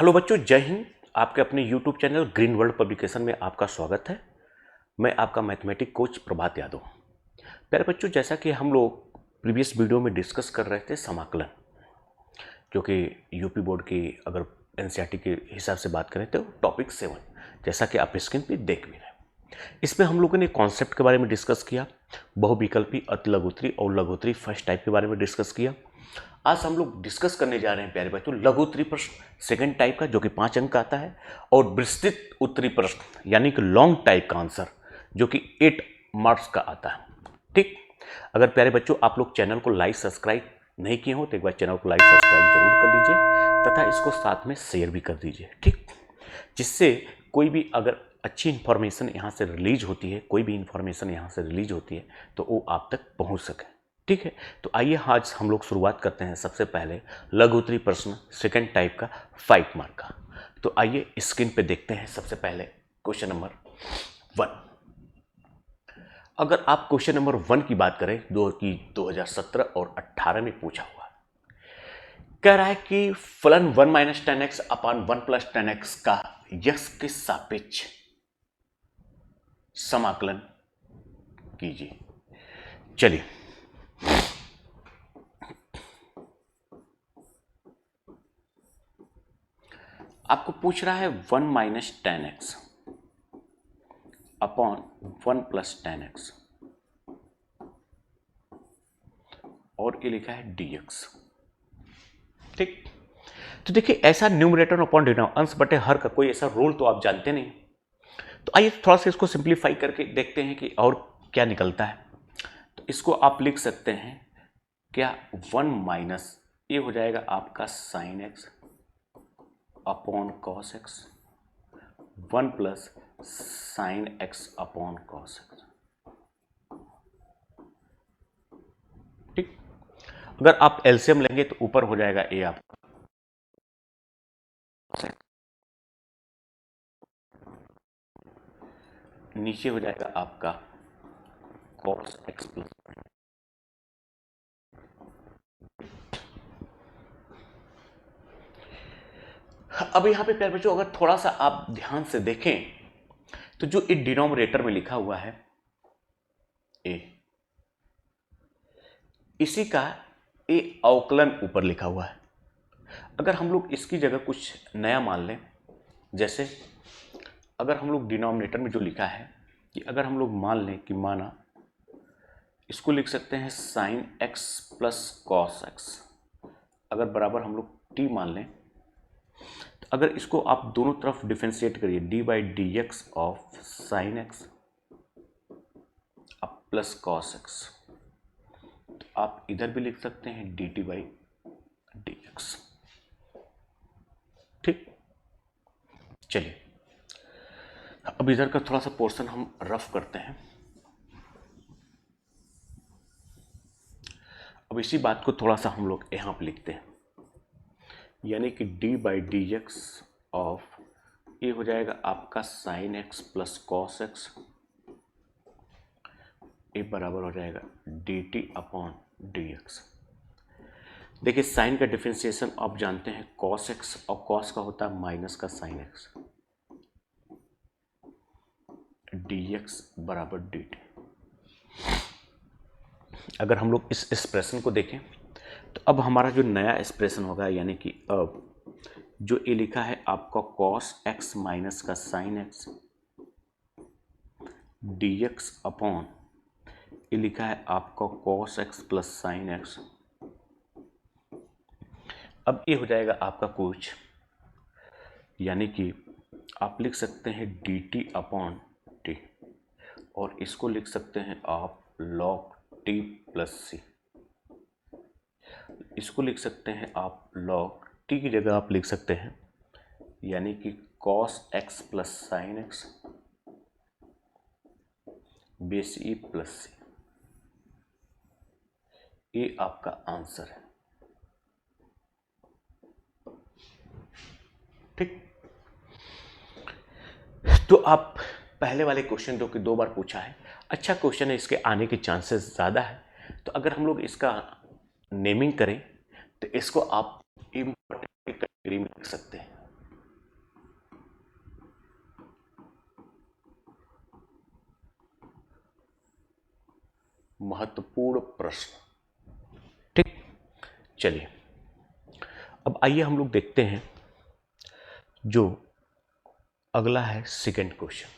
Hello बच्चों, जय हिंद। आपके अपने YouTube channel green world publication में आपका स्वागत है। मैं आपका मैथमेटिक कोच प्रभात यादव। प्यारे बच्चों, जैसा कि हम लोग प्रीवियस वीडियो में डिस्कस कर रहे थे समाकलन, क्योंकि यूपी बोर्ड की अगर एनसीईआरटी के हिसाब से बात करें तो टॉपिक 7, जैसा कि आप स्क्रीन पर देख भी रहे हैं। इसमें हम लोगों ने कॉन्सेप्ट के बारे में डिस्कस किया, बहुविकल्पी, अति लघुत्तरी और लघुत्तरी फर्स्ट टाइप के बारे में डिस्कस किया। आज हम लोग डिस्कस करने जा रहे हैं प्यारे बच्चों लघुत्तरी प्रश्न सेकंड टाइप का, जो कि 5 अंक का आता है, और विस्तृत उत्तरी प्रश्न यानी कि लॉन्ग टाइप का आंसर, जो कि 8 मार्क्स का आता है। ठीक, अगर प्यारे बच्चों आप लोग चैनल को लाइक सब्सक्राइब नहीं किए हो तो एक बार चैनल को लाइक सब्सक्राइब जरूर कर लीजिए तथा इसको साथ में शेयर भी कर दीजिए। ठीक, जिससे कोई भी अगर अच्छी इन्फॉर्मेशन यहाँ से रिलीज होती है, कोई भी इन्फॉर्मेशन यहाँ से रिलीज होती है तो वो आप तक पहुँच सके। ठीक है, तो आइए आज हम लोग शुरुआत करते हैं सबसे पहले लघुत्तरी प्रश्न सेकंड टाइप का 5 मार्क का। तो आइए स्क्रीन पे देखते हैं सबसे पहले क्वेश्चन नंबर 1। अगर आप क्वेश्चन नंबर 1 की बात करें, 2017 और 18 में पूछा हुआ, कह रहा है कि फलन 1 - 10x अपान 1 + 10x का x के सापेक्ष समाकलन कीजिए। चलिए, आपको पूछ रहा है 1 - 10x अपॉन 1 + 10x और ये लिखा है dx। ठीक, तो देखिए ऐसा न्यूमरेटर अपॉन डिनोमिनेटर, अंश बटे हर का कोई ऐसा रूल तो आप जानते नहीं। तो आइए थोड़ा सा इसको सिंप्लीफाई करके देखते हैं कि और क्या निकलता है। तो इसको आप लिख सकते हैं क्या, 1 माइनस ये हो जाएगा आपका sign x upon cos x, 1 plus sine x upon cos x. ठीक, अगर आप एलसीएम लेंगे तो ऊपर हो जाएगा ए आपका, नीचे हो जाएगा आपका कॉस एक्स प्लस। अब यहां पे प्यारे बच्चों अगर थोड़ा सा आप ध्यान से देखें तो जो एक डिनोमिनेटर में लिखा हुआ है ए, इसी का ए अवकलन ऊपर लिखा हुआ है। अगर हम लोग इसकी जगह कुछ नया मान लें, जैसे अगर हम लोग डिनोमिनेटर में जो लिखा है कि अगर हम लोग मान लें कि माना इसको लिख सकते हैं sign x plus cos x, अगर बराबर हम लोग टी मान लें, तो अगर इसको आप दोनों तरफ डिफरेंशिएट करिए, D by D x of sine x अब प्लस कॉस एक्स, तो आप इधर भी लिख सकते हैं D T by D x. ठीक, चलिए अब इधर का थोड़ा सा पोर्शन हम रफ करते हैं। अब इसी बात को थोड़ा सा हम लोग यहाँ पे लिखते हैं, यानी कि D by D x of ये हो जाएगा आपका sign x plus cos x, ये बराबर हो जाएगा d t upon D x. देखिए साइन का डिफरेंशिएशन आप जानते हैं कॉस एक्स, और कॉस का होता है माइनस का साइन एक्स, डी एक्स बराबर डी टी। अगर हम लोग इस एक्सप्रेशन को देखें तो अब हमारा जो नया एक्सप्रेशन होगा, यानी कि अब जो ये लिखा है आपका कॉस एक्स माइनस का sine x d x upon ये लिखा है आपका cos x plus sine x. अब ये हो जाएगा आपका कुछ, यानी कि आप लिख सकते हैं डी टी अपॉन टी, और इसको लिख सकते हैं आप लॉग टी प्लस सी, इसको लिख सकते हैं आप लॉग टी की जगह आप लिख सकते हैं यानी कि cos x plus sine x base e plus c. ये आपका आंसर है। ठीक, तो आप पहले वाले क्वेश्चन जो कि 2 बार पूछा है, अच्छा क्वेश्चन है, इसके आने के चांसेस ज़्यादा है। तो अगर हम लोग इसका नेमिंग करें तो इसको आप इम्पोर्टेंट कैटेगरी में रख सकते हैं। महत्वपूर्ण प्रश्न। ठीक, चलिए अब आइए हम लोग देखते हैं जो अगला है सेकंड क्वेश्चन।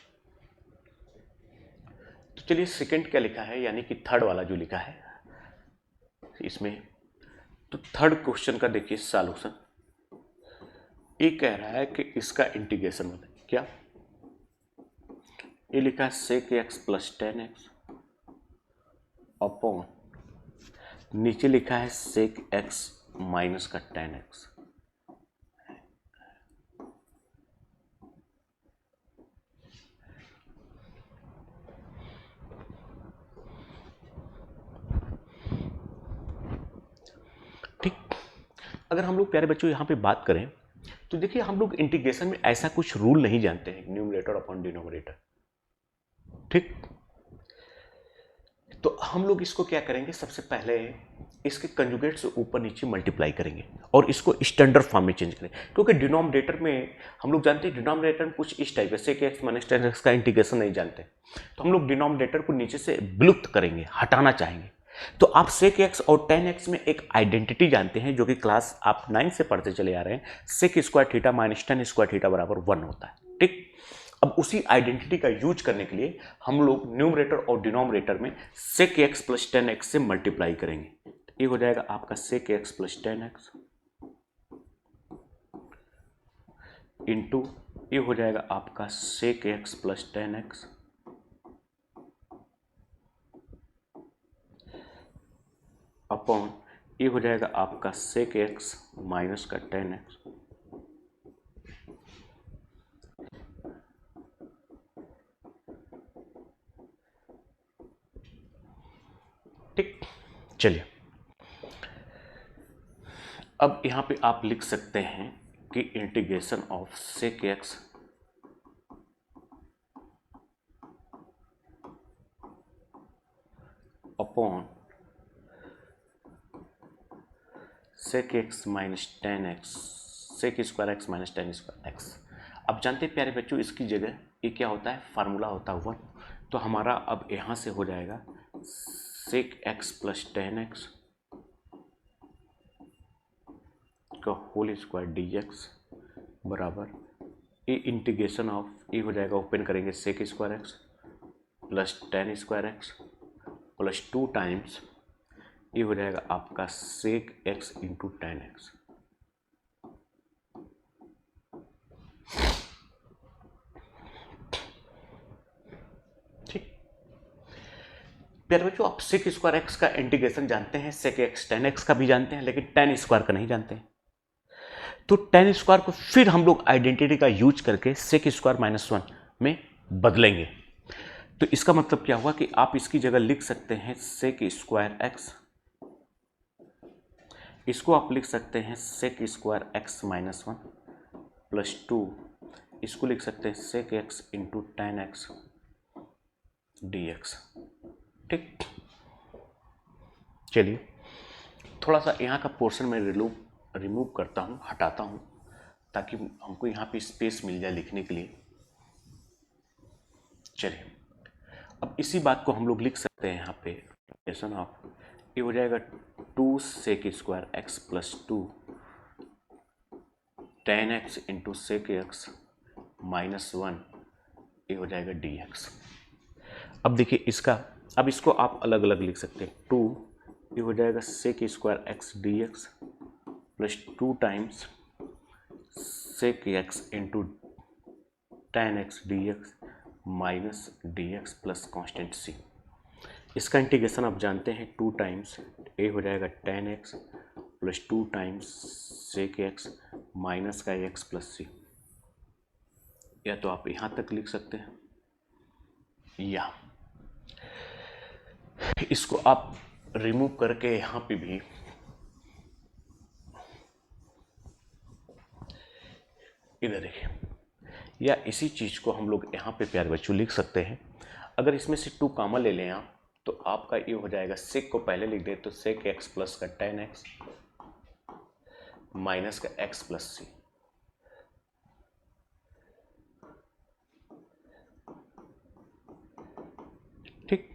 तो चलिए सेकंड क्या लिखा है, यानी कि थर्ड वाला जो लिखा है इसमें, तो थर्ड क्वेश्चन का देखिए सॉल्यूशन। ये कह रहा है कि इसका इंटीग्रेशन बताइए। क्या ये लिखा है सेक एक्स प्लस 10x अपॉन, नीचे लिखा है सेक एक्स माइनस का 10x। ठीक, अगर हम लोग प्यारे बच्चों यहाँ पे बात करें तो देखिए हम लोग इंटीग्रेशन में ऐसा कुछ रूल नहीं जानते हैं, न्यूमरेटर अपॉन डिनोमिनेटर। ठीक, तो हम लोग इसको क्या करेंगे, सबसे पहले इसके कंजुगेट से ऊपर नीचे मल्टीप्लाई करेंगे और इसको स्टैंडर्ड फॉर्म में चेंज करेंगे, क्योंकि डिनोमिनेटर में हम लोग जानते हैं डिनोमिनेटर में कुछ इस टाइप से कि एक्स माइनस 10x का इंटीग्रेशन नहीं जानते, तो हम लोग डिनोमिनेटर को नीचे से विलुप्त करेंगे, हटाना चाहेंगे। तो आप सेक एक्स और 10x में एक आइडेंटिटी जानते हैं जो कि क्लास आप 9 से पढ़ते चले आ रहे हैं, sec square theta minus 10 square theta बराबर 1 होता है। ठीक, अब उसी आइडेंटिटी का यूज करने के लिए हम लोग न्यूमरेटर और डिनोमिनेटर में सेक एक्स प्लस 10x से मल्टीप्लाई करेंगे। ये हो जाएगा आपका सेक एक्स प्लस 10x इंटू ये हो जाएगा आपका सेक एक्स प्लस 10x अपॉन ये हो जाएगा आपका सेक एक्स माइनस का 10x। ठीक, चलिए अब यहां पे आप लिख सकते हैं कि integration of sec x upon sec x minus 10x, sec square x minus 10 square x. अब जानते हैं प्यारे बच्चों इसकी जगह ये क्या होता है, फार्मूला होता है 1, तो हमारा अब यहाँ से हो जाएगा सेक एक्स प्लस 10x का होल स्क्वायर dx बराबर ये इंटीग्रेशन ऑफ ये हो जाएगा, ओपन करेंगे sec square x plus 10 square x plus 2 times ये हो जाएगा आपका सेक एक्स इंटू 10x। ठीक, प्यारे बच्चों आप सेक स्क्वायर एक्स का इंटीग्रेशन जानते हैं, सेक एक्स 10x का भी जानते हैं, लेकिन 10 स्क्वायर का नहीं जानते हैं। तो 10 स्क्वायर को फिर हम लोग आइडेंटिटी का यूज करके सेक स्क्वायर माइनस 1 में बदलेंगे। तो इसका मतलब क्या हुआ कि आप इसकी जगह लिख सकते हैं सेक स्क्वायर एक्स, इसको आप लिख सकते हैं sec square x minus 1 plus 2, इसको लिख सकते हैं सेक एक्स इंटू 10x dx। ठीक, चलिए थोड़ा सा यहाँ का पोर्शन में रिमूव करता हूँ, हटाता हूँ, ताकि हमको यहाँ पे स्पेस मिल जाए लिखने के लिए। चलिए अब इसी बात को हम लोग लिख सकते हैं यहाँ पे इंटीग्रेशन ऑफ ये हो जाएगा 2 sec square x plus 2 10x into sec x minus 1 ये हो जाएगा dx। अब देखिए इसका, अब इसको आप अलग अलग लिख सकते हैं, 2 ये हो जाएगा sec square x dx plus 2 times sec x into 10x dx minus dx plus constant c। इसका इंटीग्रेशन आप जानते हैं 2 टाइम्स ए हो जाएगा 10x plus 2 times sec x minus का x प्लस c, या तो आप यहाँ तक लिख सकते हैं या इसको आप रिमूव करके यहाँ पे भी इधर देखिए, या इसी चीज़ को हम लोग यहाँ पे प्यारे बच्चों लिख सकते हैं। अगर इसमें से 2 कॉमन ले लें आप तो आपका ये हो जाएगा, सेक को पहले लिख दे तो सेक एक्स प्लस का 10x माइनस का x प्लस c। ठीक,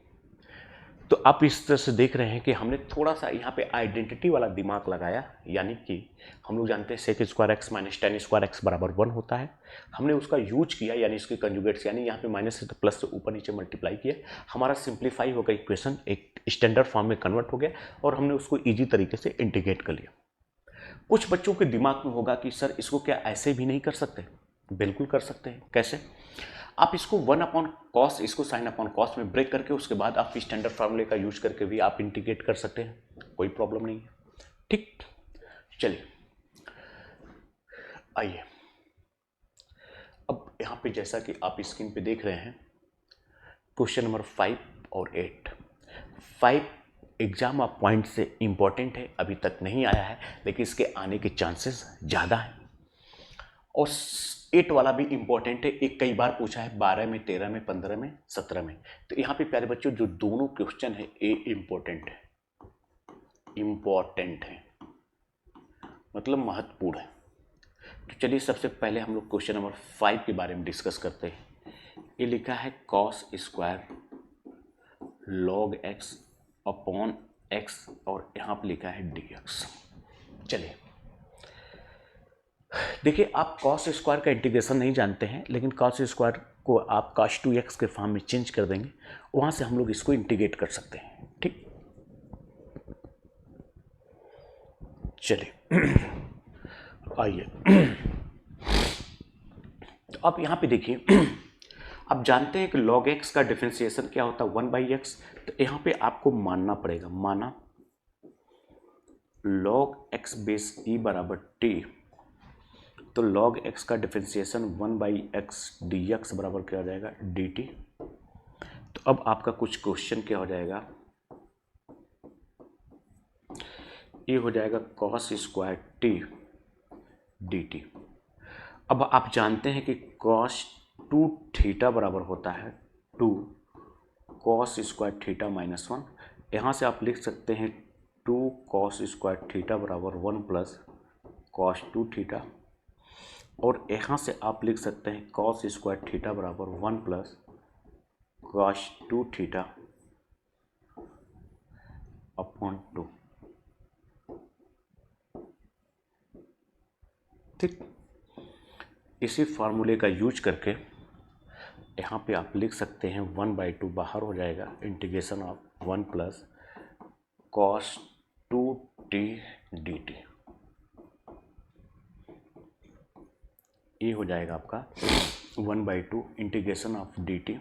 तो आप इस तरह से देख रहे हैं कि हमने थोड़ा सा यहाँ पे आइडेंटिटी वाला दिमाग लगाया, यानी कि हम लोग जानते हैं sec square x minus ten square x बराबर 1 होता है। हमने उसका यूज किया, यानी इसके कंजुगेट्स, यानी यहाँ पे माइनस से तो प्लस से ऊपर नीचे मल्टीप्लाई किया, हमारा सिंप्लीफाई हो गया, इक्वेशन एक स्टैंडर्ड फॉर्म में कन्वर्ट हो गया और हमने उसको ईजी तरीके से इंटीग्रेट कर लिया। कुछ बच्चों के दिमाग में होगा कि सर इसको क्या ऐसे भी नहीं कर सकते? बिल्कुल कर सकते हैं। कैसे? आप इसको 1 अपॉन कॉस, इसको साइन अपॉन कॉस में ब्रेक करके उसके बाद आप स्टैंडर्ड फार्मूले का यूज करके भी आप इंटीग्रेट कर सकते हैं, कोई प्रॉब्लम नहीं है। ठीक, चलिए आइए, अब यहाँ पे जैसा कि आप स्क्रीन पे देख रहे हैं क्वेश्चन नंबर 5 और 8। 5 एग्जाम ऑफ पॉइंट से इंपॉर्टेंट है, अभी तक नहीं आया है लेकिन इसके आने के चांसेस ज़्यादा हैं। और 8 वाला भी इंपॉर्टेंट है, एक कई बार पूछा है 12 में, 13 में, 15 में, 17 में। तो यहाँ पे प्यारे बच्चों जो दोनों क्वेश्चन है ए इंपॉर्टेंट है, इंपॉर्टेंट है मतलब महत्वपूर्ण है। तो चलिए सबसे पहले हम लोग क्वेश्चन नंबर 5 के बारे में डिस्कस करते हैं। ये लिखा है cos square log x upon x और यहाँ पे लिखा है डी एक्स। चलिए देखिए, आप कॉस स्क्वायर का इंटीग्रेशन नहीं जानते हैं, लेकिन कॉस स्क्वायर को आप कॉस 2x के फॉर्म में चेंज कर देंगे, वहाँ से हम लोग इसको इंटीग्रेट कर सकते हैं। ठीक, चलिए आइए। तो आप यहाँ पे देखिए, आप जानते हैं कि log x का डिफरेंशिएशन क्या होता है 1/x। तो यहाँ पे आपको मानना पड़ेगा, माना log x बेस e बराबर t, तो log x का डिफरेंशिएशन 1/x dx बराबर क्या हो जाएगा dt। तो अब आपका कुछ क्वेश्चन क्या हो जाएगा, ये हो जाएगा cos स्क्वायर t dt। अब आप जानते हैं कि cos 2 थीटा बराबर होता है 2 cos स्क्वायर थीटा माइनस 1। यहाँ से आप लिख सकते हैं 2 cos स्क्वायर थीटा बराबर 1 प्लस cos 2 थीटा, और यहाँ से आप लिख सकते हैं cos स्क्वायर थीटा बराबर 1 प्लस cos 2 थीटा अपॉन 2। ठीक, इसी फार्मूले का यूज करके यहाँ पे आप लिख सकते हैं 1/2 बाहर हो जाएगा, integration of 1 plus cos 2t dt। ये हो जाएगा आपका 1/2 integration of dt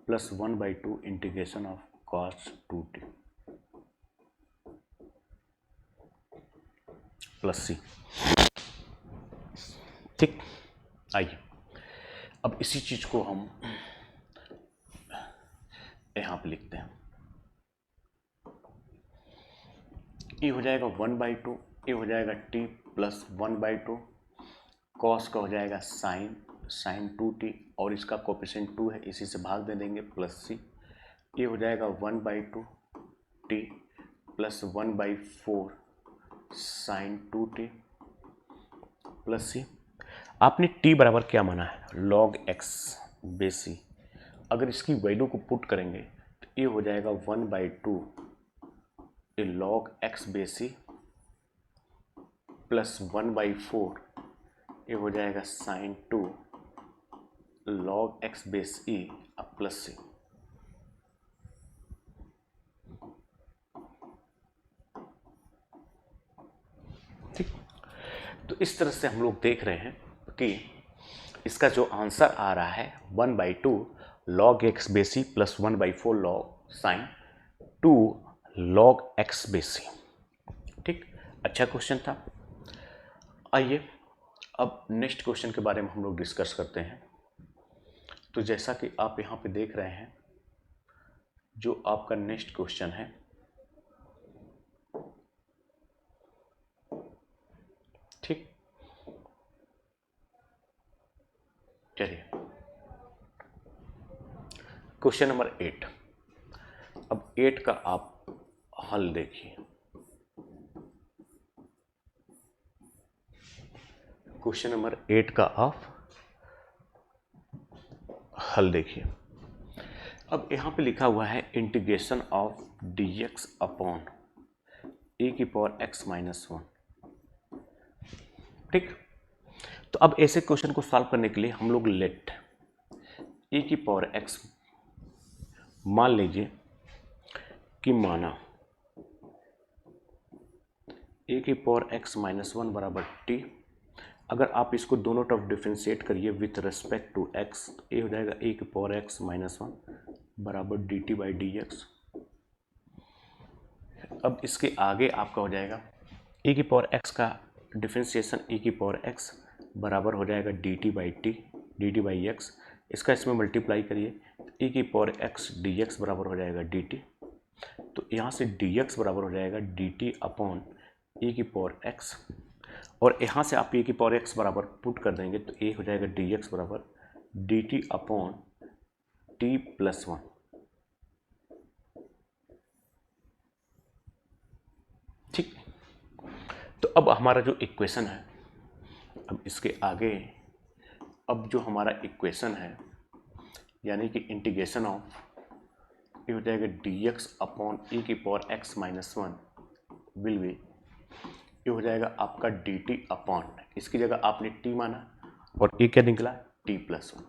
plus 1/2 integration of cos 2t plus c। ठीक, आइए अब इसी चीज को हम यहाँ पे लिखते हैं। ये हो जाएगा 1/2, ये हो जाएगा t प्लस 1/2, कॉस का हो जाएगा साइन 2t और इसका कोफिशिएंट 2 है, इसी से भाग दे देंगे प्लस c। ये हो जाएगा 1/2 t plus 1/4 sine 2t plus c। आपने t बराबर क्या माना है, log x बेस c। अगर इसकी वैल्यू को पुट करेंगे तो ये हो जाएगा 1/2 log x base c plus 1/4 ये हो जाएगा sine 2 log x base e अब प्लस c। ठीक, तो इस तरह से हम लोग देख रहे हैं कि इसका जो आंसर आ रहा है 1/2 log x base c plus 1/4 log sine 2 log x base c। ठीक, अच्छा क्वेश्चन था। आइए अब नेक्स्ट क्वेश्चन के बारे में हम लोग डिस्कस करते हैं। तो जैसा कि आप यहाँ पे देख रहे हैं, जो आपका नेक्स्ट क्वेश्चन है, ठीक, चलिए क्वेश्चन नंबर 8। अब 8 का आप हल देखिए। क्वेश्चन नंबर 8 का आप हल देखिए। अब यहाँ पे लिखा हुआ है इंटीग्रेशन ऑफ dx अपॉन ए की पावर x माइनस 1। ठीक, तो अब ऐसे क्वेश्चन को सॉल्व करने के लिए हम लोग लेट ए की पावर x मान लीजिए कि माना ए की पावर x माइनस 1 बराबर t। अगर आप इसको दोनों तरफ डिफ्रेंशिएट करिए विथ रिस्पेक्ट टू x, ए हो जाएगा ए की पावर x माइनस 1 बराबर dt बाई डी एक्स। अब इसके आगे आपका हो जाएगा ए की पावर x का डिफ्रेंशिएशन ए की पावर x बराबर हो जाएगा dt by T, dt by x. इसका इसमें मल्टीप्लाई करिए, ए की पावर x dx बराबर हो जाएगा dt। तो यहाँ से dx बराबर हो जाएगा dt अपॉन ए की पावर x, और यहाँ से आप ए की पावर x बराबर पुट कर देंगे तो ए हो जाएगा dx बराबर dt अपॉन t प्लस 1। ठीक, तो अब हमारा जो इक्वेशन है, अब इसके आगे अब जो हमारा इक्वेशन है यानी कि इंटीग्रेशन ऑफ ये हो जाएगा dx अपॉन ए की power x minus 1 will be, ये हो जाएगा आपका dt अपॉन, इसकी जगह आपने t माना और ये क्या निकला t प्लस 1,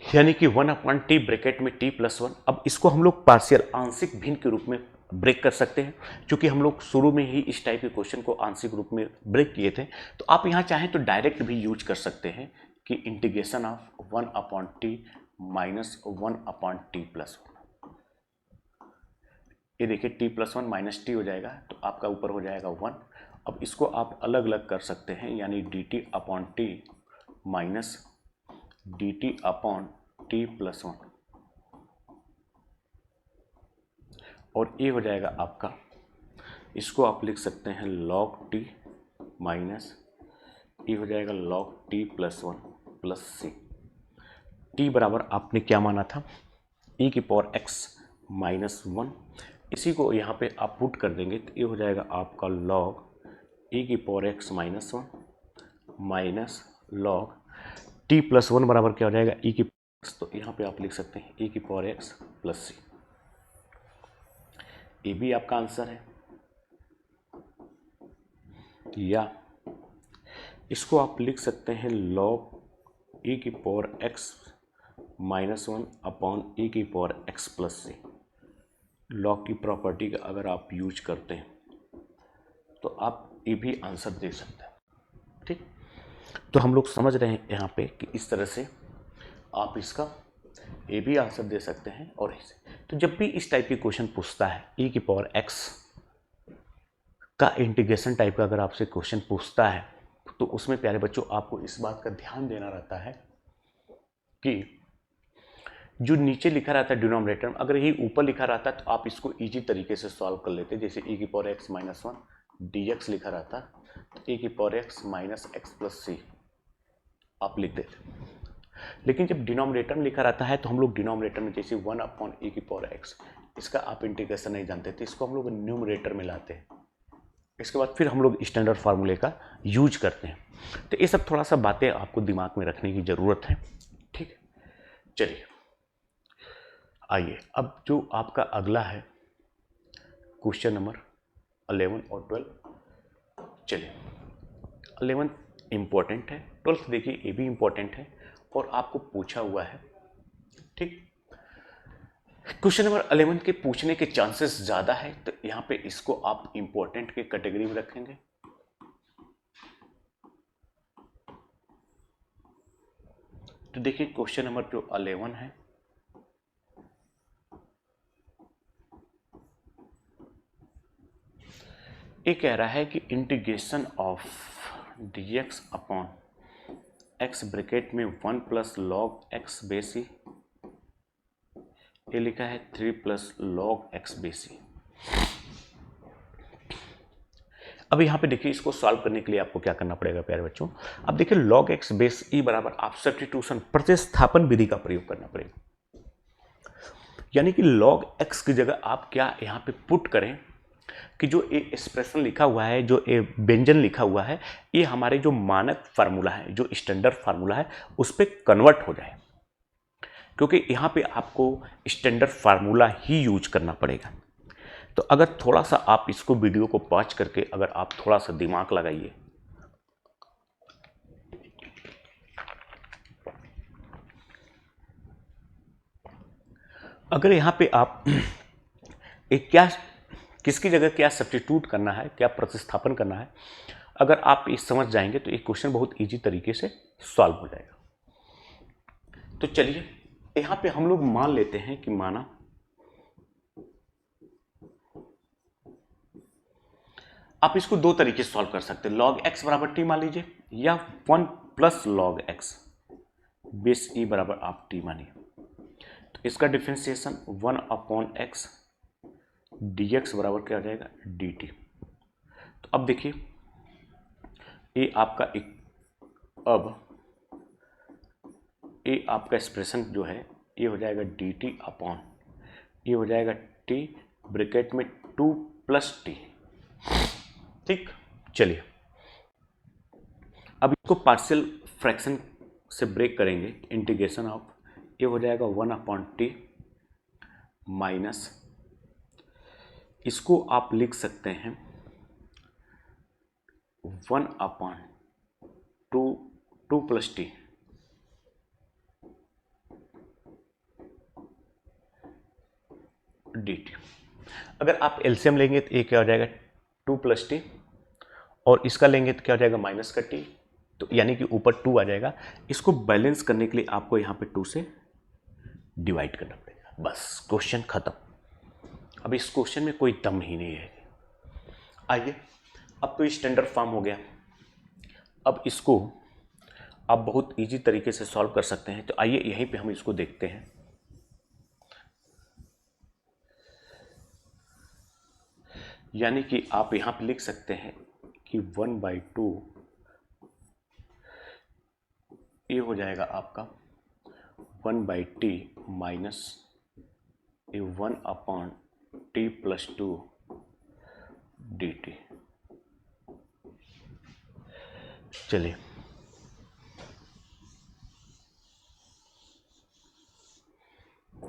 यानी कि 1 अपॉन टी ब्रैकेट में t प्लस 1। अब इसको हम लोग पार्शियल आंशिक भिन्न के रूप में ब्रेक कर सकते हैं, क्योंकि हम लोग शुरू में ही इस टाइप के क्वेश्चन को आंशिक रूप में ब्रेक किए थे। तो आप यहाँ चाहें तो डायरेक्ट भी यूज कर सकते हैं कि integration of 1 upon T minus 1 upon T plus 1। ये देखिए t प्लस 1 माइनस टी हो जाएगा तो आपका ऊपर हो जाएगा 1। अब इसको आप अलग अलग कर सकते हैं, यानी dt upon T minus dt upon T plus 1, और ये हो जाएगा आपका, इसको आप लिख सकते हैं log t माइनस ये हो जाएगा log t plus 1 plus c। t बराबर आपने क्या माना था e की पावर x माइनस 1, इसी को यहाँ पे आप पुट कर देंगे तो ये हो जाएगा आपका log e की power x minus 1 minus log t plus 1 बराबर क्या हो जाएगा e की पावर x, तो यहाँ पे आप लिख सकते हैं e की पावर x प्लस c। ये भी आपका आंसर है, या इसको आप लिख सकते हैं log e की power x minus 1 upon e की power x plus c। Log की प्रॉपर्टी का अगर आप यूज करते हैं तो आप ये भी आंसर दे सकते हैं। ठीक, तो हम लोग समझ रहे हैं यहाँ पे कि इस तरह से आप इसका ये भी आंसर दे सकते हैं। और इसे तो जब भी इस टाइप की क्वेश्चन पूछता है e की पावर x का इंटीग्रेशन टाइप का अगर आपसे क्वेश्चन पूछता है तो उसमें प्यारे बच्चों आपको इस बात का ध्यान देना रहता है कि जो नीचे लिखा रहता है डिनोमिनेटर में, अगर ये ऊपर लिखा रहता तो आप इसको इजी तरीके से सॉल्व कर लेते। जैसे e की पावर x माइनस 1 dx लिखा रहता तो e की power x minus x plus c आप लिख देते। लेकिन जब डिनोमिनेटर में लिखा रहता है तो हम लोग डिनोमिनेटर में जैसे 1 अपॉन ए की पावर x, इसका आप इंटीग्रेशन नहीं जानते थे, इसको हम लोग न्यूमरेटर में लाते हैं। इसके बाद फिर हम लोग स्टैंडर्ड फार्मूले का यूज करते हैं। तो ये सब थोड़ा सा बातें आपको दिमाग में रखने की ज़रूरत है। ठीक है, चलिए आइए अब जो आपका अगला है क्वेश्चन नंबर 11 और 12। चलिए 11 इम्पोर्टेंट है, 12 देखिए ये भी इम्पोर्टेंट है और आपको पूछा हुआ है। ठीक, क्वेश्चन नंबर 11 के पूछने के चांसेस ज़्यादा है, तो यहाँ पे इसको आप इम्पोर्टेंट के कैटेगरी में रखेंगे। तो देखिए क्वेश्चन नंबर जो 11 है, ये कह रहा है कि integration of dx upon x bracket में 1 प्लस लॉग x बेसी, ये लिखा है 3 प्लस लॉग x बेसी। अब यहाँ पे देखिए इसको सॉल्व करने के लिए आपको क्या करना पड़ेगा प्यारे बच्चों। अब देखिए log x बेस e बराबर आप सब्स्टिट्यूशन प्रतिस्थापन विधि का प्रयोग करना पड़ेगा, यानी कि log x की जगह आप क्या यहाँ पे पुट करें कि जो ये एक्सप्रेशन लिखा हुआ है, जो ये व्यंजन लिखा हुआ है, ये हमारे जो मानक फार्मूला है, जो स्टैंडर्ड फार्मूला है, उस पर कन्वर्ट हो जाए। क्योंकि यहाँ पे आपको स्टैंडर्ड फार्मूला ही यूज करना पड़ेगा। तो अगर थोड़ा सा आप इसको वीडियो को पॉज करके अगर आप थोड़ा सा दिमाग लगाइए, अगर यहाँ पे आप एक क्या किसकी जगह क्या सब्स्टिट्यूट करना है, क्या प्रतिस्थापन करना है, अगर आप ये समझ जाएंगे तो ये क्वेश्चन बहुत इजी तरीके से सॉल्व हो जाएगा। तो चलिए यहाँ पे हम लोग मान लेते हैं कि माना आप इसको दो तरीके से सॉल्व कर सकते हैं। log x बराबर t मान लीजिए, या 1 plus log x base e बराबर आप t मानिए। तो इसका डिफरेंशिएशन 1 अपॉन x dx बराबर क्या हो जाएगा dt। तो अब देखिए ये आपका ये आपका एक्सप्रेशन जो है ये हो जाएगा dt अपॉन ये हो जाएगा t ब्रैकेट में 2 प्लस टी। ठीक, चलिए अब इसको पार्शियल फ्रैक्शन से ब्रेक करेंगे। इंटीग्रेशन ऑफ ये हो जाएगा 1 अपॉन टी माइनस, इसको आप लिख सकते हैं 1 upon 2 plus T D T. अगर आप एलसीएम लेंगे तो ये क्या हो जाएगा 2 प्लस टी, और इसका लेंगे तो क्या हो जाएगा माइनस का टी, तो यानी कि ऊपर 2 आ जाएगा। इसको बैलेंस करने के लिए आपको यहाँ पे 2 से डिवाइड करना पड़ेगा, बस क्वेश्चन खत्म। अब इस क्वेश्चन में कोई दम ही नहीं है। आइए अब तो स्टैंडर्ड फॉर्म हो गया, अब इसको आप बहुत इजी तरीके से सॉल्व कर सकते हैं। तो आइए यहीं पे हम इसको देखते हैं। यानी कि आप यहाँ पे लिख सकते हैं कि 1/2 ये हो जाएगा आपका 1/t minus 1 upon t plus 2 dt। चलिए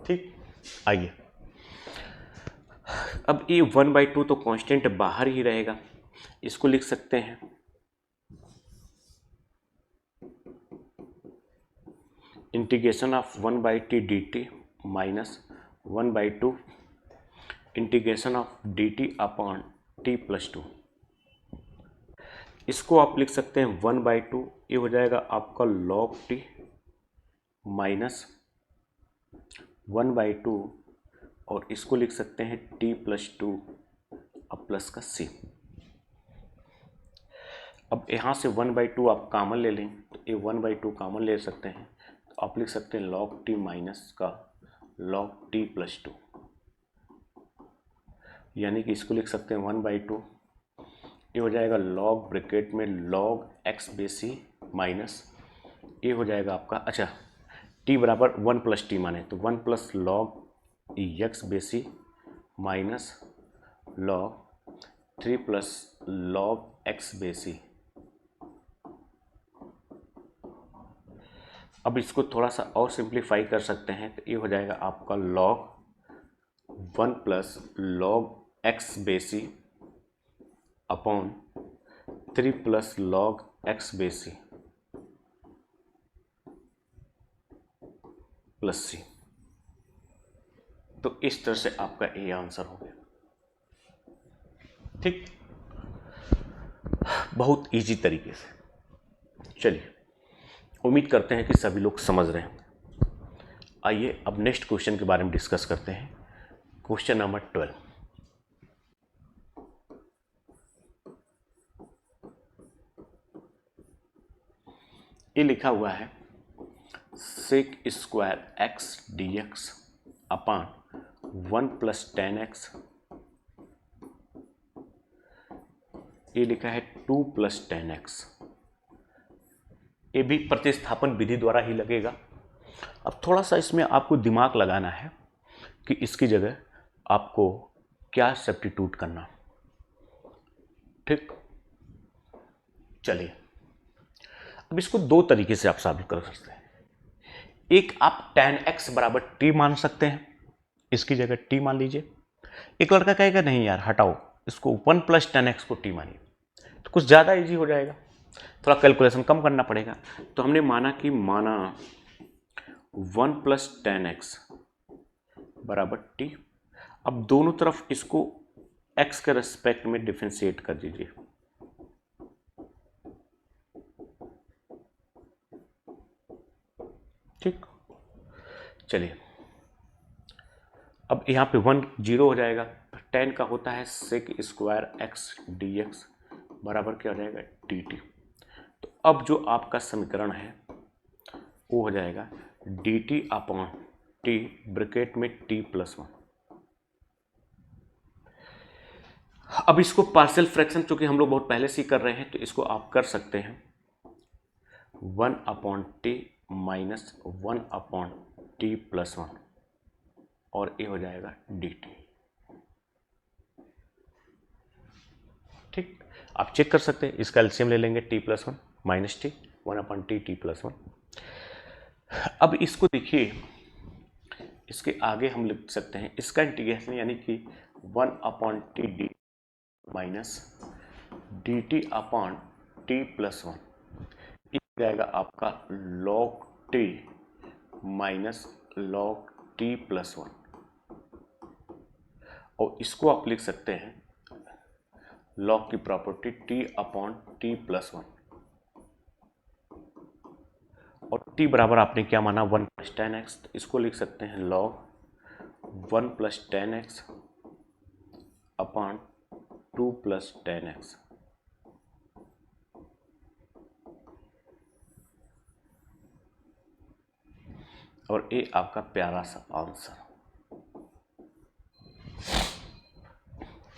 ठीक, आइए अब ये 1/2 तो कांस्टेंट बाहर ही रहेगा, इसको लिख सकते हैं integration of 1/t dt minus 1/2 integration of dt upon t plus 2। इसको आप लिख सकते हैं 1/2 ये हो जाएगा आपका log t माइनस 1/2, और इसको लिख सकते हैं t प्लस 2 अब प्लस का c। अब यहाँ से 1/2 आप कॉमन ले लें तो ये 1/2 कॉमन ले सकते हैं, तो आप लिख सकते हैं log t माइनस का log t प्लस 2, यानी कि इसको लिख सकते हैं 1/2 ये हो जाएगा log ब्रैकेट में log x बेसी माइनस ये हो जाएगा आपका, अच्छा t बराबर 1 प्लस टी माने तो 1 प्लस log x बेसी minus log 3 plus log x बेसी। अब इसको थोड़ा सा और सिंप्लीफाई कर सकते हैं तो ये हो जाएगा आपका log 1 प्लस log x बेसी अपॉन 3 प्लस log x बेसी प्लस c। तो इस तरह से आपका ये आंसर हो गया। ठीक, बहुत इजी तरीके से। चलिए उम्मीद करते हैं कि सभी लोग समझ रहे हैं। आइए अब नेक्स्ट क्वेश्चन के बारे में डिस्कस करते हैं। Question number 12। ये लिखा हुआ है sec square x d x upon 1 plus 10x, ये लिखा है 2 प्लस 10x। ये भी प्रतिस्थापन विधि द्वारा ही लगेगा। अब थोड़ा सा इसमें आपको दिमाग लगाना है कि इसकी जगह आपको क्या सब्स्टिट्यूट करना। ठीक, चलिए अब इसको दो तरीके से आप सॉल्व कर सकते हैं। एक आप tan x बराबर t मान सकते हैं, इसकी जगह t मान लीजिए। एक लड़का कहेगा नहीं यार हटाओ इसको 1 प्लस tan x को t मानिए, तो कुछ ज़्यादा इजी हो जाएगा, थोड़ा कैलकुलेशन कम करना पड़ेगा। तो हमने माना 1 प्लस tan x बराबर t। अब दोनों तरफ इसको x के रेस्पेक्ट में डिफरेंशिएट कर दीजिए। ठीक, चलिए अब यहाँ पे 1 0 हो जाएगा, tan का होता है sec स्क्वायर x dx बराबर क्या हो जाएगा dt। तो अब जो आपका समीकरण है वो हो जाएगा dt अपॉन t ब्रैकेट में t प्लस 1। अब इसको पार्शियल फ्रैक्शन चूंकि हम लोग बहुत पहले से ही कर रहे हैं तो इसको आप कर सकते हैं 1 upon T minus 1 upon T plus 1 और ये हो जाएगा dt। ठीक, आप चेक कर सकते हैं, इसका एलसीएम ले लेंगे t plus 1 minus T 1 upon T plus 1। अब इसको देखिए, इसके आगे हम लिख सकते हैं इसका इंटीग्रेशन यानी कि 1 upon T D minus D t upon T plus 1 जाएगा आपका log T minus log T plus 1। और इसको आप लिख सकते हैं log की property t upon T plus 1। और t बराबर आपने क्या माना 1 प्लस टेन एक्स, तो इसको लिख सकते हैं log 1 plus ten x upon 2 plus ten x. और ये आपका प्यारा सा आंसर।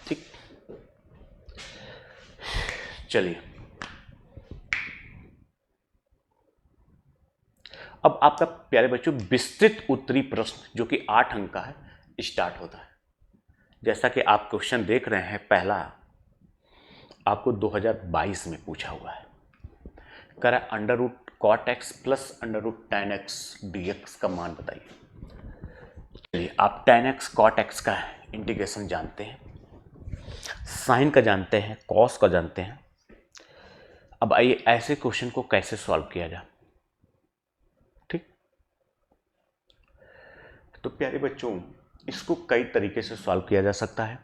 ठीक, चलिए अब आपका प्यारे बच्चों विस्तृत उत्तरी प्रश्न जो कि 8 अंक का है स्टार्ट होता है। जैसा कि आप क्वेश्चन देख रहे हैं, पहला आपको 2022 में पूछा हुआ है, कह रहा है under root cot x plus under root ten x d x का मान बताइए। चलिए आप टेन एक्स कॉट एक्स का इंटीग्रेशन जानते हैं, साइन का जानते हैं, कॉस का जानते हैं। अब आइए ऐसे क्वेश्चन को कैसे सॉल्व किया जाए। ठीक, तो प्यारे बच्चों इसको कई तरीके से सॉल्व किया जा सकता है।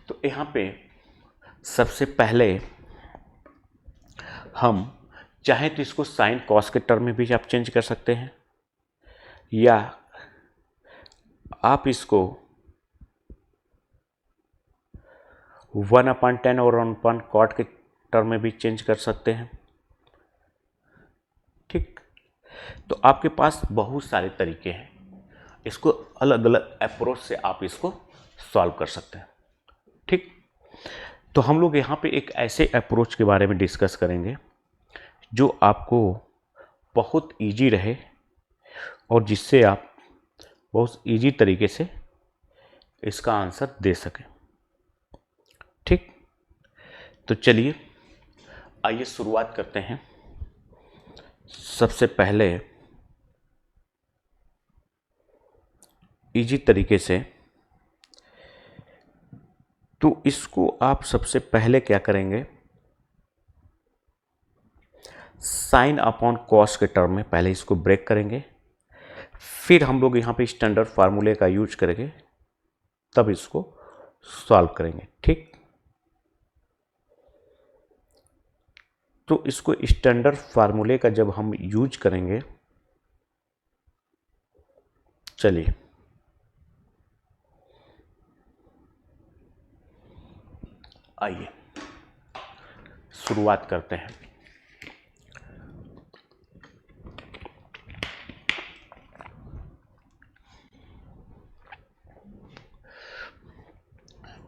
तो यहाँ पे सबसे पहले हम चाहे तो इसको साइन कॉस के टर्म में भी आप चेंज कर सकते हैं, या आप इसको 1 अपॉन 10 और 1 अपॉन कॉट के टर्म में भी चेंज कर सकते हैं। ठीक, तो आपके पास बहुत सारे तरीके हैं, इसको अलग अलग अप्रोच से आप इसको सॉल्व कर सकते हैं। ठीक, तो हम लोग यहाँ पे एक ऐसे अप्रोच के बारे में डिस्कस करेंगे जो आपको बहुत इजी रहे और जिससे आप बहुत इजी तरीके से इसका आंसर दे सकें। ठीक, तो चलिए आइए शुरुआत करते हैं। सबसे पहले इजी तरीके से, तो इसको आप सबसे पहले क्या करेंगे, साइन अपॉन कॉस के टर्म में पहले इसको ब्रेक करेंगे, फिर हम लोग यहाँ पे स्टैंडर्ड फार्मूले का यूज करेंगे, तब इसको सॉल्व करेंगे। ठीक, तो इसको स्टैंडर्ड फार्मूले का जब हम यूज करेंगे, चलिए आइए शुरुआत करते हैं।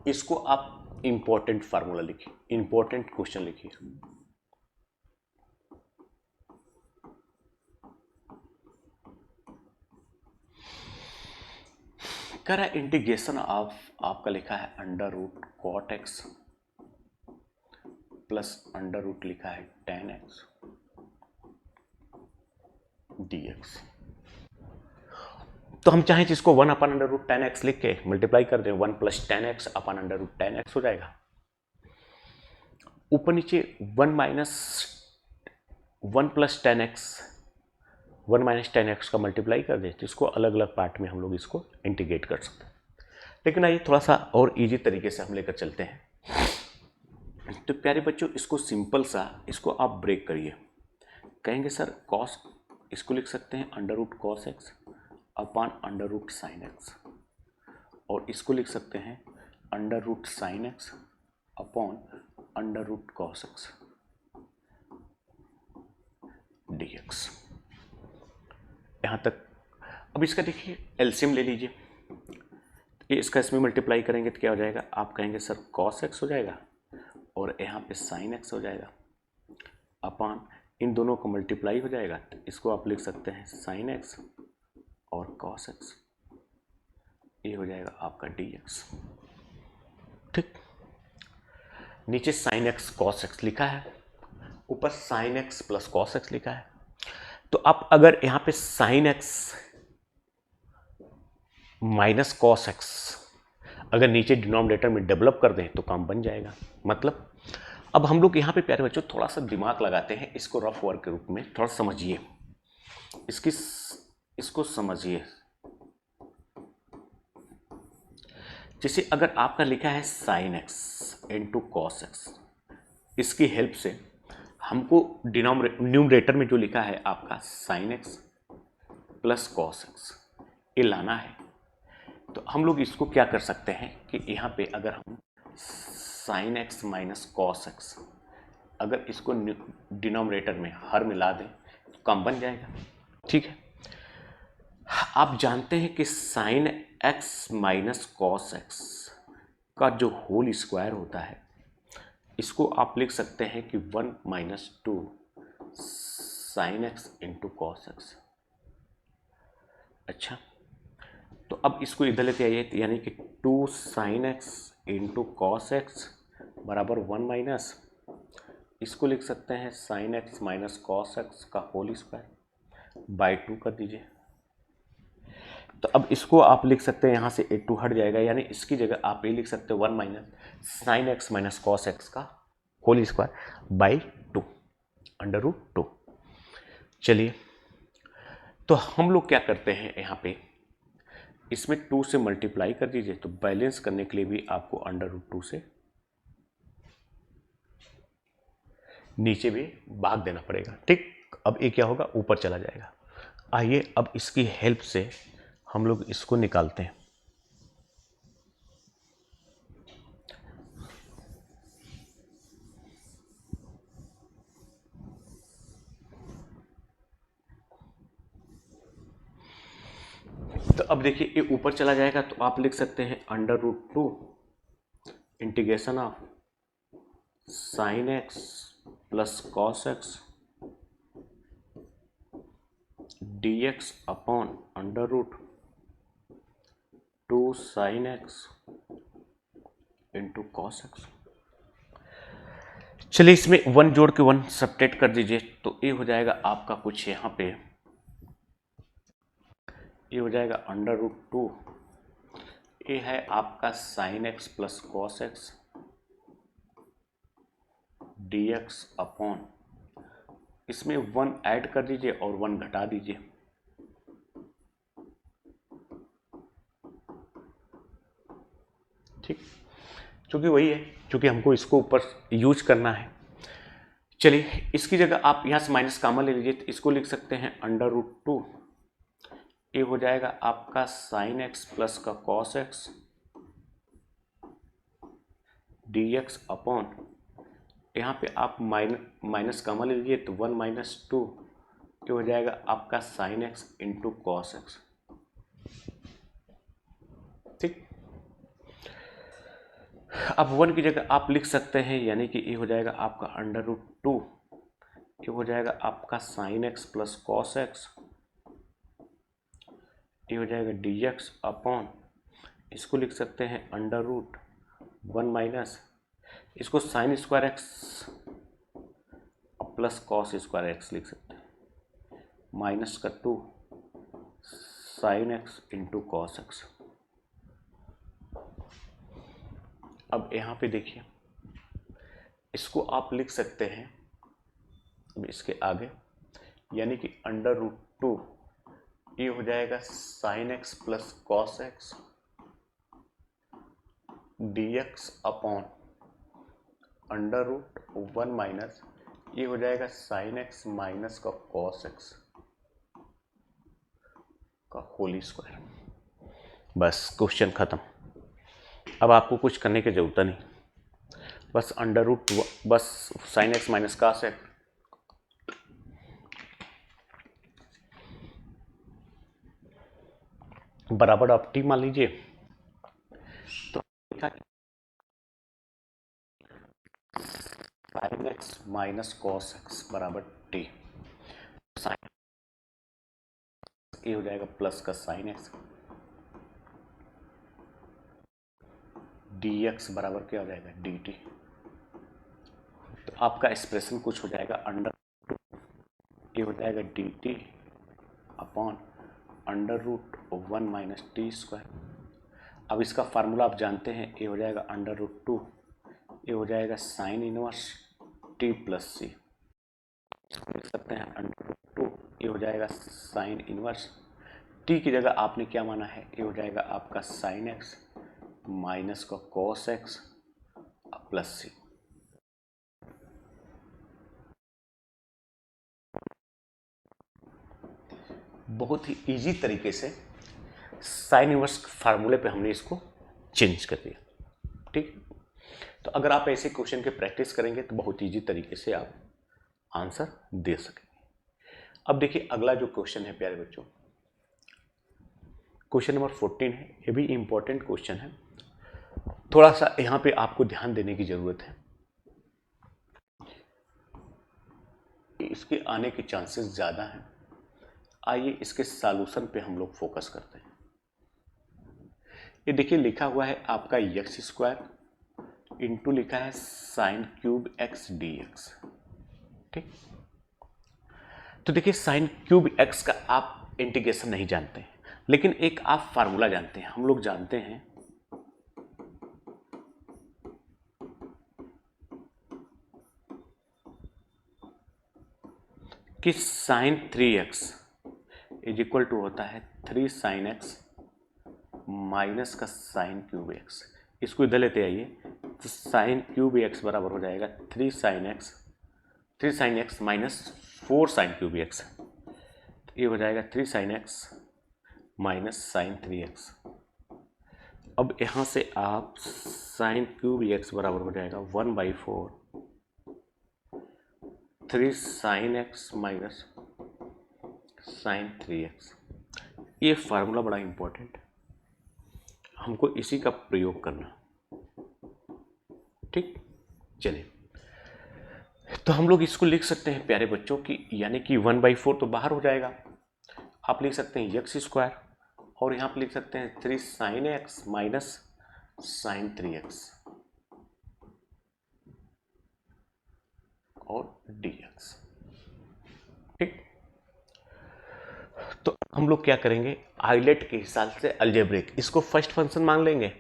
इसको आप इंपॉर्टेंट फार्मूला लिखिए, इंपॉर्टेंट क्वेश्चन लिखिए। कह रहा है इंटीग्रेशन ऑफ, आपका लिखा है under root cot x plus under root लिखा है टेन एक्स dx। तो हम चाहें जिसको 1 अपन अंडर रूट 10x लिख के मल्टीप्लाई कर दें, 1 प्लस 10x अपन अंडर रूट 10x हो जाएगा। ऊपर नीचे 1 minus 1 plus 10x 1 minus 10x का मल्टीप्लाई कर दें, तो इसको अलग अलग पार्ट में हम लोग इसको इंटीग्रेट कर सकते हैं। लेकिन आइए थोड़ा सा और इजी तरीके से हम लेकर चलते हैं। तो प्यारे बच्चों, इसको सिंपल सा इसको आप ब्रेक करिए। कहेंगे सर कॉस, इसको लिख सकते हैं under root cos x upon under root sine x, और इसको लिख सकते हैं under root sine x upon under root cos x dx। यहाँ तक। अब इसका देखिए एलसीएम ले लीजिए, इसका इसमें मल्टीप्लाई करेंगे तो क्या हो जाएगा, आप कहेंगे सर कॉस एक्स हो जाएगा और यहाँ पे साइन एक्स हो जाएगा, अपॉन इन दोनों को मल्टीप्लाई हो जाएगा, तो इसको आप लिख सकते हैं साइन एक्स और कॉस एक्स, ये हो जाएगा आपका dx। ठीक, नीचे साइन एक्स कॉस एक्स लिखा है, ऊपर sign x plus cos x लिखा है। तो आप अगर यहाँ पे sign x minus cos x अगर नीचे डिनोमिनेटर में डेवलप कर दें तो काम बन जाएगा। मतलब अब हम लोग यहाँ पे प्यारे बच्चों थोड़ा सा दिमाग लगाते हैं, इसको रफ वर्क के रूप में थोड़ा समझिए, इसको समझिए। जैसे अगर आपका लिखा है sign x into cos x, इसकी हेल्प से हमको न्यूमरेटर में जो लिखा है आपका sign x plus cos x ये लाना है। तो हम लोग इसको क्या कर सकते हैं कि यहाँ पे अगर हम sign x minus cos x अगर इसको डिनोमिनेटर में हर मिला दें तो काम बन जाएगा। ठीक है, आप जानते हैं कि sign x minus cos x का जो होल स्क्वायर होता है, इसको आप लिख सकते हैं कि 1 minus 2 sine x into cos x. अच्छा, तो अब इसको इधर लेते आइए, यानी कि 2 sine x into cos x बराबर 1 माइनस, इसको लिख सकते हैं sign x minus cos x का होल स्क्वायर बाय 2 कर दीजिए। तो अब इसको आप लिख सकते हैं, यहाँ से 2 हट जाएगा, यानी इसकी जगह आप ये लिख सकते हैं 1 minus sine x minus cos x का whole square by 2 under root 2। चलिए, तो हम लोग क्या करते हैं, यहाँ पे इसमें 2 से मल्टीप्लाई कर दीजिए, तो बैलेंस करने के लिए भी आपको अंडर रूट 2 से नीचे भी भाग देना पड़ेगा। ठीक, अब ये क्या होगा, ऊपर चला जाएगा। आइए अब इसकी हेल्प से हम लोग इसको निकालते हैं। तो अब देखिए ये ऊपर चला जाएगा, तो आप लिख सकते हैं under root 2 integration of sine x plus cos x dx upon under root 2 sine x into cos x. चलिए, इसमें 1 जोड़ के 1 सब्ट्रैक्ट कर दीजिए, तो ये हो जाएगा आपका कुछ यहाँ पे, ये हो जाएगा अंडर रूट 2, ये है आपका sign x plus cos x dx upon, इसमें 1 ऐड कर दीजिए और 1 घटा दीजिए। ठीक, क्योंकि वही है, क्योंकि हमको इसको ऊपर यूज करना है। चलिए, इसकी जगह आप यहाँ से माइनस कामा ले लीजिए, तो इसको लिख सकते हैं अंडर रूट 2, ये हो जाएगा आपका साइन एक्स प्लस का कॉस एक्स dx अपॉन, यहाँ पे आप माइनस कामा ले लीजिए, तो 1 माइनस 2 ये हो जाएगा आपका sign x into cos x. ठीक, अब 1 की जगह आप लिख सकते हैं, यानी कि ये हो जाएगा आपका अंडर रूट 2, ये हो जाएगा आपका sign x plus cos x, ये हो जाएगा dx अपॉन, इसको लिख सकते हैं अंडर रूट 1 माइनस, इसको sine square x plus cos square x लिख सकते हैं, माइनस का 2 sine x into cos x. अब यहाँ पे देखिए, इसको आप लिख सकते हैं अब इसके आगे, यानी कि अंडर रूट 2 ये हो जाएगा sine x plus cos x d x upon under root 1 minus ये हो जाएगा साइन एक्स माइनस का कॉस एक्स का होल स्क्वायर। बस क्वेश्चन खत्म। अब आपको कुछ करने की जरूरत नहीं, बस अंडर रूट बस sine x minus cos x बराबर आप टी मान लीजिए। तो sine x minus cos x बराबर टी, साइन ये हो जाएगा प्लस का साइन एक्स डी एक्स बराबर क्या हो जाएगा डी टी। तो आपका एक्सप्रेशन कुछ हो जाएगा अंडर ये हो जाएगा d t upon under root 1 minus t square. अब इसका फार्मूला आप जानते हैं, ये हो जाएगा अंडर रूट 2 ये हो जाएगा साइन इनवर्स टी प्लस सी। लिख सकते हैं अंडर रूट 2 ये हो जाएगा साइन इनवर्स टी की जगह आपने क्या माना है, ये हो जाएगा आपका साइन एक्स माइनस का कॉस एक्स प्लस सी। बहुत ही इजी तरीके से साइन इनवर्स फार्मूले पे हमने इसको चेंज कर दिया। ठीक, तो अगर आप ऐसे क्वेश्चन के प्रैक्टिस करेंगे तो बहुत इजी तरीके से आप आंसर दे सकेंगे। अब देखिए अगला जो क्वेश्चन है प्यारे बच्चों, क्वेश्चन नंबर 14 है। ये भी इंपॉर्टेंट क्वेश्चन है, थोड़ा सा यहाँ पे आपको ध्यान देने की जरूरत है, इसके आने के चांसेस ज़्यादा हैं। आइए इसके सॉल्यूशन पे हम लोग फोकस करते हैं। ये देखिए लिखा हुआ है आपका एक्स स्क्वायर इंटू लिखा है sine cube x d x. ठीक, तो देखिए साइन क्यूब एक्स का आप इंटीग्रेशन नहीं जानते हैं, लेकिन एक आप फार्मूला जानते हैं। हम लोग जानते हैं कि sign 3x is equal to होता है 3 साइन एक्स माइनस का साइन क्यूब एक्स। इसको इधर लेते आइए, तो साइन क्यूब एक्स बराबर हो जाएगा 3 sign x minus 4 sine cube x. ये हो जाएगा 3 sign x minus sign 3x। अब यहाँ से आप साइन क्यूब एक्स बराबर हो जाएगा 1/4 3 sign x minus sign 3x। ये फार्मूला बड़ा इंपॉर्टेंट, हमको इसी का प्रयोग करना। ठीक, चलिए तो हम लोग इसको लिख सकते हैं प्यारे बच्चों की, यानी कि 1/4 तो बाहर हो जाएगा, आप लिख सकते हैं एक्स स्क्वायर और यहाँ पे लिख सकते हैं 3 sign x minus sign 3x और dx। ठीक, तो हम लोग क्या करेंगे, आइलेट के हिसाब से अलजेब्रिक इसको फर्स्ट फंक्शन मान लेंगे,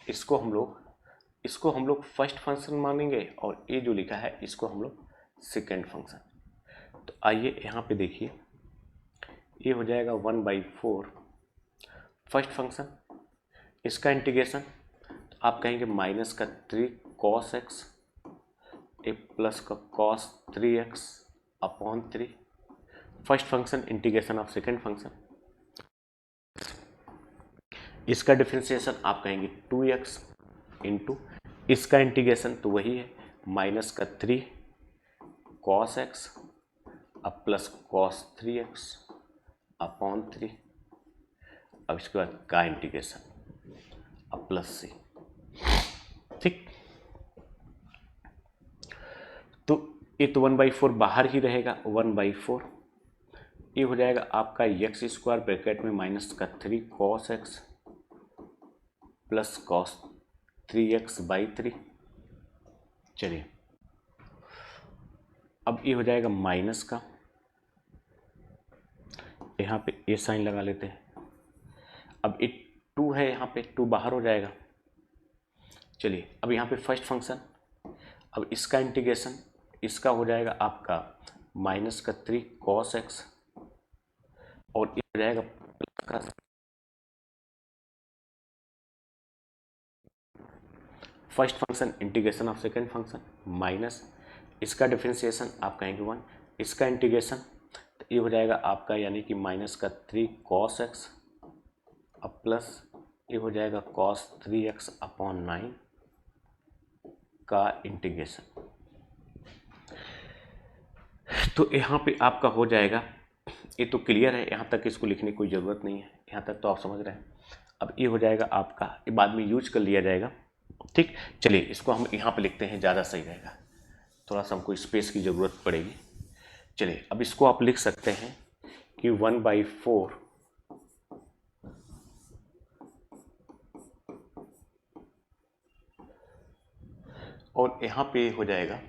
इसको हम लोग फर्स्ट फंक्शन मानेंगे और ये जो लिखा है इसको हम लोग सेकेंड फंक्शन। तो आइए यहाँ पे देखिए, ये हो जाएगा 1/4 फर्स्ट फंक्शन, इसका इंटीग्रेशन तो आप कहेंगे माइनस का 3 कॉस एक्स ए प्लस का cos 3x upon 3 first function integration of second function. इसका डिफरेंशिएशन आप कहेंगे 2x इंटू इसका इंटीग्रेशन तो वही है माइनस का 3 कॉस एक्स अब प्लस कॉस 3x अपॉन 3। अब इसके बाद का इंटीग्रेशन अब प्लस c। ठीक, तो ये तो 1/4 बाहर ही रहेगा, 1/4 ये हो जाएगा आपका एक्स स्क्वायर ब्रैकेट में माइनस का 3 cos x plus cos 3x/3। चलिए अब ये हो जाएगा माइनस का यहाँ पे ए साइन लगा लेते हैं। अब ये 2 है, यहाँ पे 2 बाहर हो जाएगा। चलिए अब यहाँ पे फर्स्ट फंक्शन, अब इसका इंटीग्रेशन, इसका हो जाएगा आपका -3 cos x और ये हो जाएगा प्लस का first function integration of second function minus इसका डिफरेंशिएशन आप कहेंगे 1, इसका इंटीग्रेशन तो ये हो जाएगा आपका यानी कि -3 cos x अब प्लस ये हो जाएगा cos 3x अपॉन 9 का इंटीग्रेशन। तो यहाँ पे आपका हो जाएगा, ये तो क्लियर है, यहाँ तक इसको लिखने की कोई ज़रूरत नहीं है, यहाँ तक तो आप समझ रहे हैं। अब ये हो जाएगा आपका, ये बाद में यूज कर लिया जाएगा, ठीक। चलिए इसको हम यहाँ पे लिखते हैं, ज़्यादा सही रहेगा, थोड़ा सा हमको स्पेस की ज़रूरत पड़ेगी। चलिए अब इसको आप लिख सकते हैं कि 1/4 और यहाँ पे हो जाएगा,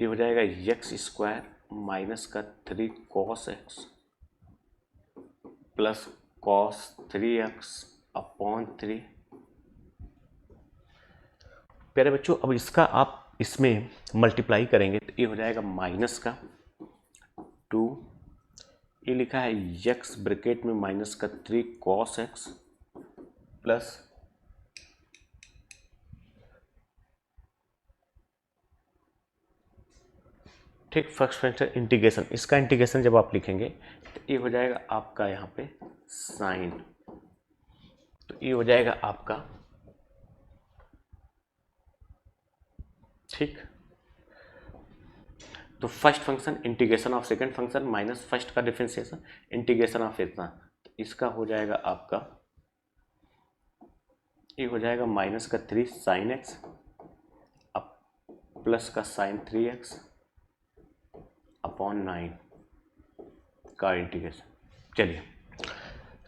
ये हो जाएगा x² माइनस का 3 cos x plus cos 3x upon 3। प्यारे बच्चों अब इसका आप इसमें मल्टीप्लाई करेंगे तो ये हो जाएगा माइनस का 2, ये लिखा है x ब्रैकेट में माइनस का 3 cos x प्लस ठीक फर्स्ट फंक्शन इंटीग्रेशन, इसका इंटीग्रेशन जब आप लिखेंगे तो ये हो जाएगा आपका यहाँ पे साइन, तो ये हो जाएगा आपका, ठीक। तो first function integration of second function minus first का डिफरेंशिएशन इंटीग्रेशन ऑफ इतना, तो इसका हो जाएगा आपका, ये हो जाएगा माइनस का 3 साइन एक्स अब प्लस का साइन 3x अपॉन 9 का इंटीग्रेशन। चलिए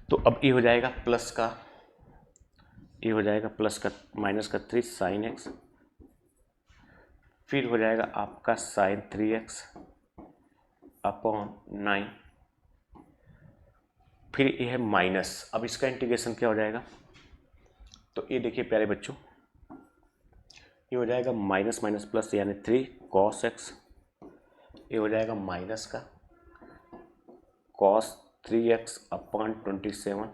तो अब ये हो जाएगा प्लस का, ये हो जाएगा प्लस का माइनस का 3 साइन एक्स, फिर हो जाएगा आपका साइन 3x अपॉन 9, फिर ये है माइनस, अब इसका इंटीग्रेशन क्या हो जाएगा, तो ये देखिए प्यारे बच्चों, ये हो जाएगा माइनस माइनस प्लस यानी 3 cos x, ये हो जाएगा माइनस का cos 3x अपॉन 27,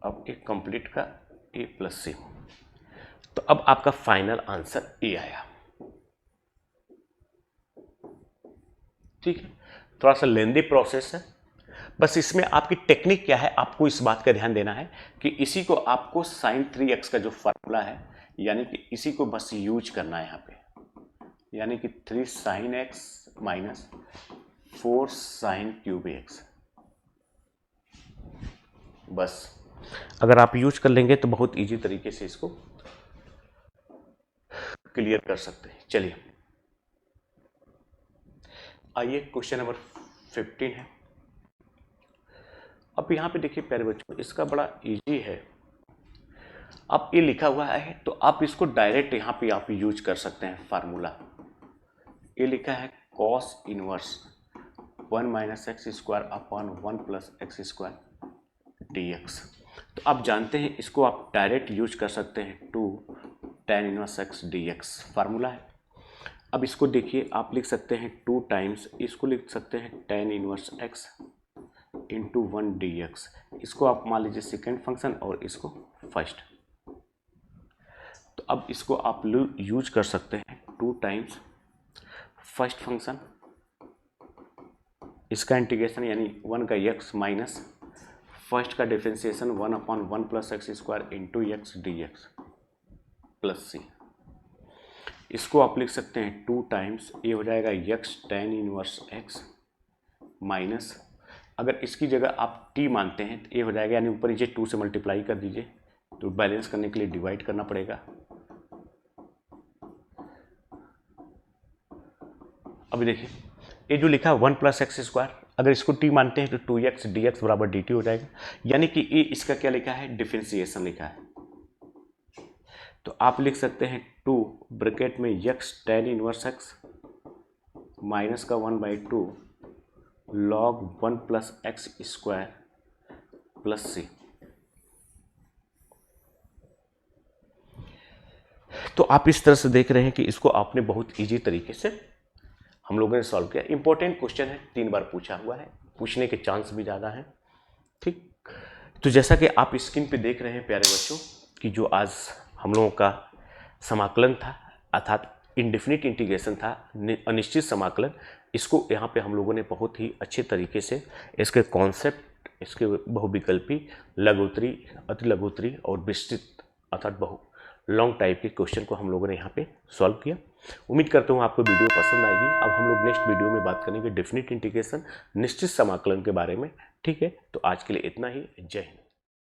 अब एक कंप्लीट का a प्लस c। तो अब आपका फाइनल आंसर ए आया, ठीक है। थोड़ा सा लेंदी प्रोसेस है, बस इसमें आपकी टेक्निक क्या है, आपको इस बात का ध्यान देना है कि इसी को आपको sin 3x का जो फार्मूला है यानी कि इसी को बस यूज करना है यहाँ पे, यानी कि 3 sin x minus 4 sin cube x, बस अगर आप यूज कर लेंगे तो बहुत इजी तरीके से इसको क्लियर कर सकते हैं। चलिए आइए क्वेश्चन नंबर 15 है। अब यहाँ पे देखिए प्यारे बच्चों, इसका बड़ा इजी है, अब ये लिखा हुआ है तो आप इसको डायरेक्ट यहाँ पे आप यूज कर सकते हैं फार्मूला। ये लिखा है cos inverse 1 minus x square upon 1 plus x square dx। तो आप जानते हैं इसको आप डायरेक्ट यूज कर सकते हैं 2 tan inverse x dx formula है। अब इसको देखिए आप लिख सकते हैं 2 टाइम्स, इसको लिख सकते हैं tan inverse x into 1 dx, इसको आप मान लीजिए सेकेंड फंक्शन और इसको फर्स्ट। तो अब इसको आप यूज कर सकते हैं 2 टाइम्स फर्स्ट फंक्शन, इसका इंटीग्रेशन यानी 1 का x माइनस फर्स्ट का differentiation 1 upon 1 plus x square into x d x plus c. इसको आप लिख सकते हैं 2 टाइम्स, ये हो जाएगा x tan inverse x minus, अगर इसकी जगह आप t मानते हैं तो ये हो जाएगा, यानी ऊपर नीचे 2 से मल्टीप्लाई कर दीजिए, तो बैलेंस करने के लिए डिवाइड करना पड़ेगा। अभी देखिए ये जो लिखा 1 प्लस एक्स स्क्वायर, अगर इसको t मानते हैं तो 2x dx बराबर dt हो जाएगा, यानी कि ये इसका क्या लिखा है, डिफरेंशिएशन लिखा है। तो आप लिख सकते हैं 2 ब्रैकेट में x tan inverse x minus का 1/2 log 1 plus x square plus c। तो आप इस तरह से देख रहे हैं कि इसको आपने बहुत इजी तरीके से हम लोगों ने सॉल्व किया। इंपॉर्टेंट क्वेश्चन है, 3 बार पूछा हुआ है, पूछने के चांस भी ज़्यादा हैं। ठीक, तो जैसा कि आप स्क्रीन पे देख रहे हैं प्यारे बच्चों कि जो आज हम लोगों का समाकलन था अर्थात इंडेफिनिट इंटीग्रेशन था, अनिश्चित समाकलन, इसको यहाँ पे हम लोगों ने बहुत ही अच्छे तरीके से इसके कॉन्सेप्ट, इसके बहुविकल्पी, लघुत्तरी, अतिलघुत्तरी और विस्तृत अर्थात बहु लॉन्ग टाइप के क्वेश्चन को हम लोगों ने यहाँ पे सॉल्व किया। उम्मीद करता हूँ आपको वीडियो पसंद आएगी। अब हम लोग नेक्स्ट वीडियो में बात करेंगे डेफिनिट इंटीग्रेशन, निश्चित समाकलन के बारे में। ठीक है, तो आज के लिए इतना ही। जय हिंद।